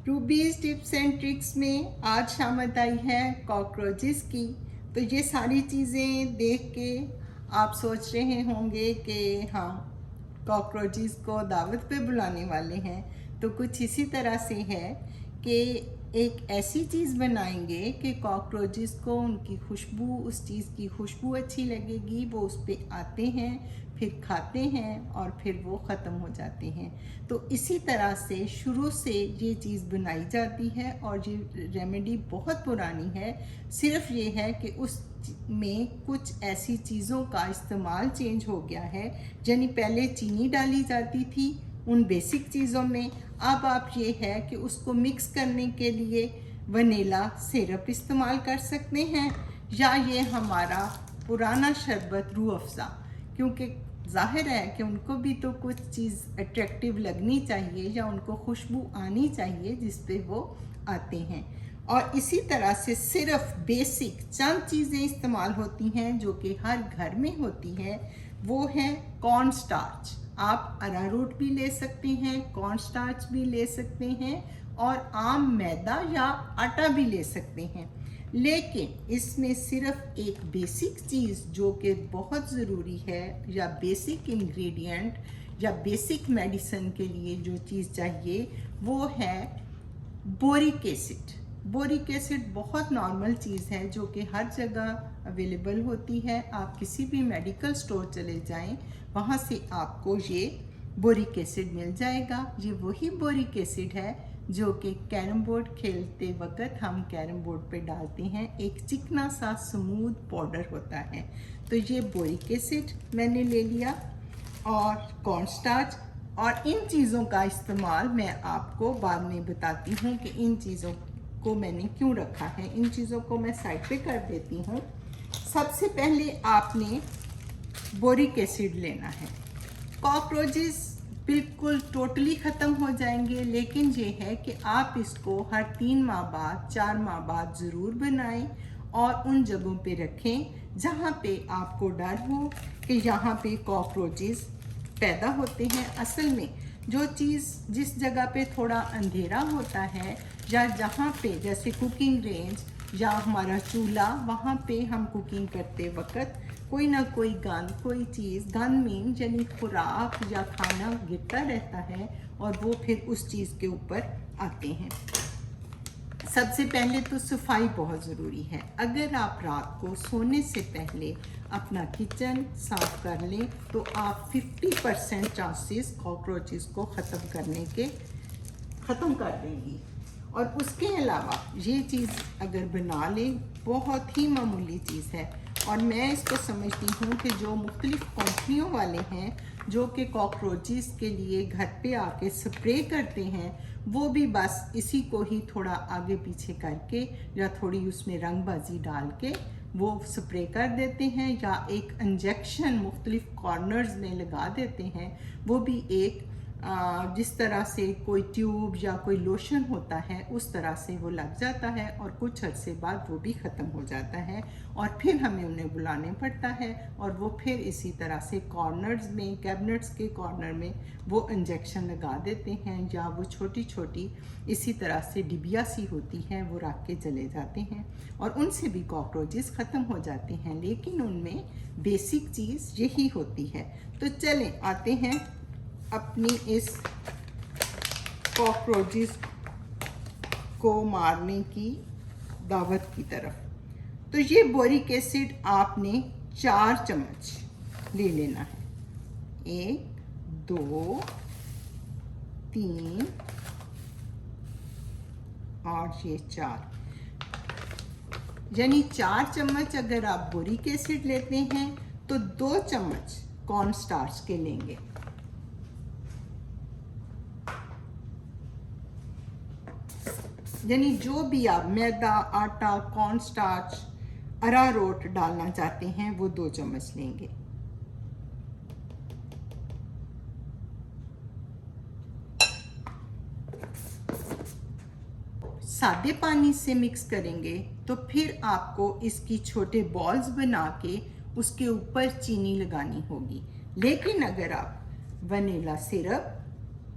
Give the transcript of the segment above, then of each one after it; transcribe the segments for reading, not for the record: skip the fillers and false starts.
रूबीज tips and tricks में आज शामत आई है कॉकरोचेस की। तो ये सारी चीज़ें देख के आप सोच रहे होंगे कि हाँ, कॉकरोचेस को दावत पे बुलाने वाले हैं। तो कुछ इसी तरह से है कि एक ऐसी चीज़ बनाएंगे कि कॉकरोचेस को उनकी खुशबू, उस चीज़ की खुशबू अच्छी लगेगी, वो उस पर आते हैं, फिर खाते हैं और फिर वो ख़त्म हो जाते हैं। तो इसी तरह से शुरू से ये चीज़ बनाई जाती है और ये रेमेडी बहुत पुरानी है। सिर्फ ये है कि उस में कुछ ऐसी चीज़ों का इस्तेमाल चेंज हो गया है। यानी पहले चीनी डाली जाती थी उन बेसिक चीज़ों में, अब आप ये है कि उसको मिक्स करने के लिए वनीला सिरप इस्तेमाल कर सकते हैं, या ये हमारा पुराना शरबत रूह अफ़ज़ा, क्योंकि ज़ाहिर है कि उनको भी तो कुछ चीज़ अट्रैक्टिव लगनी चाहिए या उनको खुशबू आनी चाहिए जिस पे वो आते हैं। और इसी तरह से सिर्फ बेसिक चंद चीज़ें इस्तेमाल होती हैं जो कि हर घर में होती है। वो है कॉर्न स्टार्च। आप अरारोट भी ले सकते हैं, कॉर्न स्टार्च भी ले सकते हैं और आम मैदा या आटा भी ले सकते हैं। लेकिन इसमें सिर्फ एक बेसिक चीज़ जो कि बहुत ज़रूरी है, या बेसिक इंग्रेडिएंट या बेसिक मेडिसिन के लिए जो चीज़ चाहिए, वो है बोरिक एसिड। बोरिक एसिड बहुत नॉर्मल चीज़ है जो कि हर जगह अवेलेबल होती है। आप किसी भी मेडिकल स्टोर चले जाएं, वहाँ से आपको ये बोरिक एसिड मिल जाएगा। ये वही बोरिक एसिड है जो कि कैरम बोर्ड खेलते वक्त हम कैरम बोर्ड पे डालते हैं। एक चिकना सा स्मूथ पाउडर होता है। तो ये बोरिक एसिड मैंने ले लिया और कॉर्न स्टार्च, और इन चीज़ों का इस्तेमाल मैं आपको बाद में बताती हूँ कि इन चीज़ों को मैंने क्यों रखा है। इन चीज़ों को मैं साइड पे कर देती हूँ। सबसे पहले आपने बोरिक एसिड लेना है। कॉकरोचेस बिल्कुल टोटली ख़त्म हो जाएंगे, लेकिन ये है कि आप इसको हर 3 माह बाद, 4 माह बाद ज़रूर बनाएं और उन जगहों पे रखें जहाँ पे आपको डर हो कि यहाँ पे कॉकरोचेस पैदा होते हैं। असल में जो चीज़ जिस जगह पे थोड़ा अंधेरा होता है, या जहाँ पे जैसे कुकिंग रेंज या हमारा चूल्हा, वहाँ पे हम कुकिंग करते वक्त कोई ना कोई गंद, कोई चीज़, गंद मीन यानी खुराक या खाना गिरता रहता है और वो फिर उस चीज़ के ऊपर आते हैं। सबसे पहले तो सफाई बहुत ज़रूरी है। अगर आप रात को सोने से पहले अपना किचन साफ कर लें तो आप 50% चांसेस कॉकरोचेस को ख़त्म कर देंगी। और उसके अलावा ये चीज़ अगर बना लें, बहुत ही मामूली चीज़ है। और मैं इसको समझती हूँ कि जो मुख्तलिफ़ कंपनियों वाले हैं जो कि कॉकरोचेस के लिए घर पे आके स्प्रे करते हैं, वो भी बस इसी को ही थोड़ा आगे पीछे करके या थोड़ी उसमें रंगबाजी डाल के वो स्प्रे कर देते हैं, या एक इंजेक्शन मुख्तलिफ़ कॉर्नर्स में लगा देते हैं। वो भी एक जिस तरह से कोई ट्यूब या कोई लोशन होता है उस तरह से वो लग जाता है और कुछ अर्से बाद वो भी ख़त्म हो जाता है और फिर हमें उन्हें बुलाने पड़ता है और वो फिर इसी तरह से कॉर्नर्स में, कैबिनेट्स के कॉर्नर में वो इंजेक्शन लगा देते हैं, या वो छोटी छोटी इसी तरह से डिबिया सी होती हैं वो रख के चले जाते हैं और उनसे भी कॉकरोचेस ख़त्म हो जाते हैं। लेकिन उनमें बेसिक चीज़ यही होती है। तो चलें आते हैं अपनी इस कॉकरोचेस को मारने की दावत की तरफ। तो ये बोरिक एसिड आपने 4 चम्मच ले लेना है। 1, 2, 3 और ये 4, यानी 4 चम्मच अगर आप बोरिक एसिड लेते हैं तो 2 चम्मच कॉर्न स्टार्च के लेंगे। यानी जो भी आप मैदा, आटा, कॉर्न स्टार्च, अरारोट डालना चाहते हैं वो 2 चम्मच लेंगे। सादे पानी से मिक्स करेंगे तो फिर आपको इसकी छोटे बॉल्स बना के उसके ऊपर चीनी लगानी होगी। लेकिन अगर आप वनीला सिरप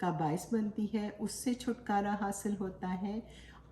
का बायस बनती है, उससे छुटकारा हासिल होता है।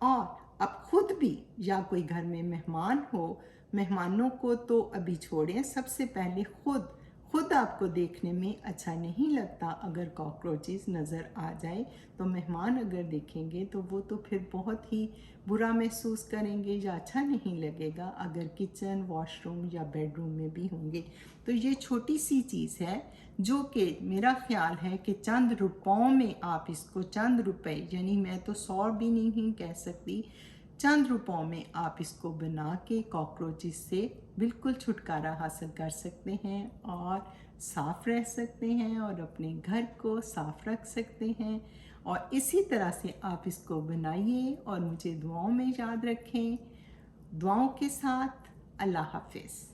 और अब खुद भी या कोई घर में मेहमान हो, मेहमानों को तो अभी छोड़ें, सबसे पहले खुद आपको देखने में अच्छा नहीं लगता अगर कॉकरोचेस नज़र आ जाए, तो मेहमान अगर देखेंगे तो वो तो फिर बहुत ही बुरा महसूस करेंगे या अच्छा नहीं लगेगा अगर किचन, वॉशरूम या बेडरूम में भी होंगे। तो ये छोटी सी चीज़ है जो कि मेरा ख्याल है कि चंद रुपयों में आप इसको, चंद रुपए यानी मैं तो 100 भी नहीं कह सकती, चंद रुपयों में आप इसको बना के कॉकरोचेस से बिल्कुल छुटकारा हासिल कर सकते हैं और साफ़ रह सकते हैं और अपने घर को साफ़ रख सकते हैं। और इसी तरह से आप इसको बनाइए और मुझे दुआओं में याद रखें। दुआओं के साथ, अल्लाह हाफ़िज़।